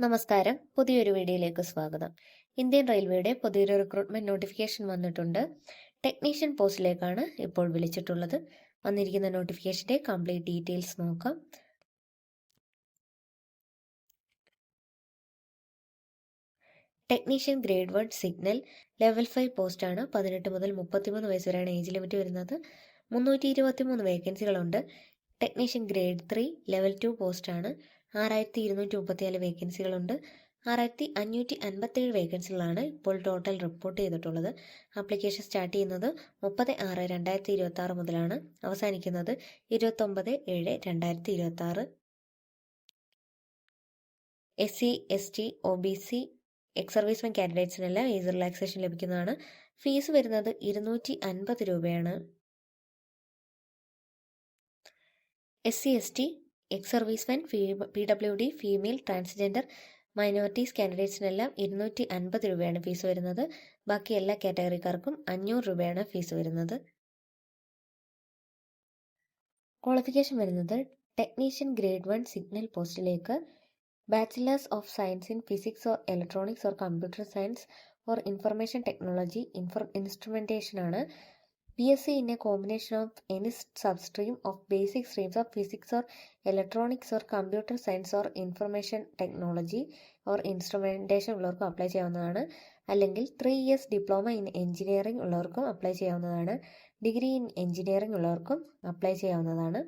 നമസ്കാരം, പുതിയൊരു വീഡിയോയിലേക്ക് സ്വാഗതം. ഇന്ത്യൻ റെയിൽവേയുടെ പുതിയൊരു റിക്രൂട്ട്മെന്റ് നോട്ടിഫിക്കേഷൻ വന്നിട്ടുണ്ട്. ടെക്നീഷ്യൻ പോസ്റ്റിലേക്കാണ് ഇപ്പോൾ വിളിച്ചിട്ടുള്ളത്. വന്നിരിക്കുന്ന നോട്ടിഫിക്കേഷന്റെ കംപ്ലീറ്റ് ഡീറ്റെയിൽസ് നോക്കാം. ടെക്നീഷ്യൻ ഗ്രേഡ് 1 സിഗ്നൽ ലെവൽ 5 പോസ്റ്റാണ്. 18 മുതൽ 33 വയസ്സ് വരെയാണ് ഏജ് ലിമിറ്റ് വരുന്നത്. 323 വേക്കൻസികളുണ്ട്. ടെക്നീഷ്യൻ ഗ്രേഡ് 3 ലെവൽ 2 പോസ്റ്റാണ്. 6234 വേക്കൻസികളുണ്ട്. 6557 വേക്കൻസികളാണ് ഇപ്പോൾ ടോട്ടൽ റിപ്പോർട്ട് ചെയ്തിട്ടുള്ളത്. ആപ്ലിക്കേഷൻ സ്റ്റാർട്ട് ചെയ്യുന്നത് 30/6/2026 മുതലാണ്. അവസാനിക്കുന്നത് 29/7/2026. SC, ST, OBC, ex servicemen കാൻഡിഡേറ്റ്സിനെല്ലാം ഏജ് റിലാക്സേഷൻ ലഭിക്കുന്നതാണ്. ഫീസ് വരുന്നത് 250 രൂപയാണ്. SC, ST, ex servicemen, PWD, female, transgender, minorities കാൻഡിഡേറ്റ്സിനെല്ലാം 250 രൂപയാണ് ഫീസ് വരുന്നത്. ബാക്കി എല്ലാ കാറ്റഗറിക്കാർക്കും 500 രൂപയാണ് ഫീസ് വരുന്നത്. ക്വാളിഫിക്കേഷൻ വരുന്നത് ടെക്നീഷ്യൻ ഗ്രേഡ് 1 സിഗ്നൽ പോസ്റ്റിലേക്ക് bachelor's of science in physics or electronics or computer science or information technology instrumentation ആണ്. BSc in a combination of any substream of basic streams of physics or electronics or computer science or information technology or instrumentation ഉള്ളവർക്കും apply ചെയ്യാവുന്നതാണ്. അല്ലെങ്കിൽ 3 years diploma in engineering ഉള്ളവർക്കും apply ചെയ്യാവുന്നതാണ്. Degree in engineering ഉള്ളവർക്കും apply ചെയ്യാവുന്നതാണ്.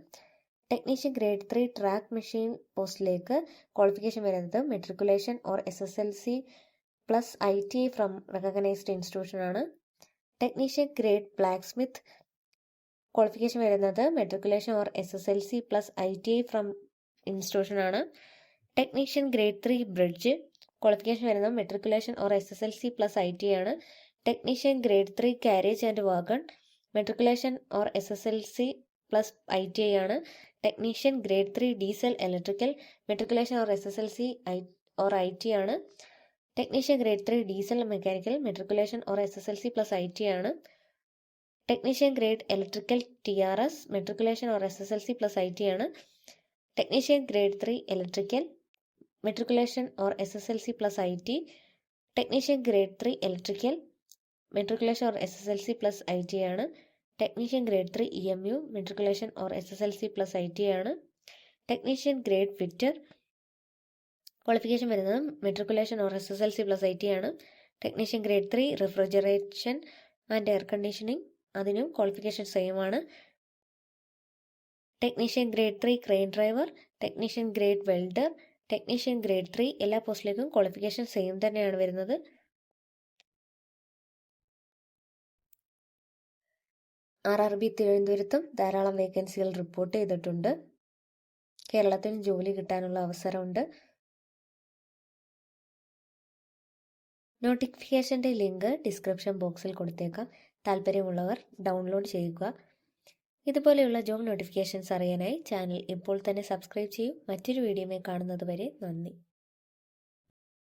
Technician grade 3 track machine പോസ്റ്റിലേക്ക് qualification വരുന്നത് matriculation or SSLC plus ITI from recognised institution ആണ്. Technician grade blacksmith qualification വരുന്നത് matriculation or SSLC plus ITI from institution ആണ്. Technician grade 3 bridge qualification വരുന്നത് matriculation or SSLC plus ITI ആണ്. Technician grade 3 carriage and wagon matriculation or SSLC plus ITI ആണ്. Technician grade 3 diesel electrical matriculation or SSLC or ITI ആണ്. Technician grade 3 diesel mechanical matriculation or SSLC plus ITI ആണ്. Technician grade electrical TRS matriculation or SSLC plus ITI ആണ്. Technician grade 3 electrical matriculation or SSLC plus ITI. Technician grade 3 electrical matriculation or SSLC plus ITI ആണ്. Technician grade 3 EMU matriculation or SSLC plus ITI ആണ്. Technician grade fitter qualification വരുന്നത് matriculation or SSLC plus ITI ആണ്. Technician grade 3 refrigeration and air conditioning അതിനും qualification same ആണ്. Technician grade 3 crane driver, technician grade welder, technician grade 3 എല്ലാ പോസ്റ്റിലേക്കും qualification same തന്നെയാണ് വരുന്നത്. RRB തിരുവനന്തപുരത്തും ധാരാളം വേക്കൻസികൾ റിപ്പോർട്ട് ചെയ്തിട്ടുണ്ട്. കേരളത്തിലും ജോലി കിട്ടാനുള്ള അവസരമുണ്ട്. നോട്ടിഫിക്കേഷൻ്റെ ലിങ്ക് ഡിസ്ക്രിപ്ഷൻ ബോക്സിൽ കൊടുത്തേക്കാം. താല്പര്യമുള്ളവർ ഡൗൺലോഡ് ചെയ്യുക. ഇതുപോലെയുള്ള ജോബ് നോട്ടിഫിക്കേഷൻസ് അറിയാനായി ചാനൽ ഇപ്പോൾ തന്നെ സബ്സ്ക്രൈബ് ചെയ്യൂ. മറ്റൊരു വീഡിയോയിൽ കാണുന്നത് വരെ നന്ദി.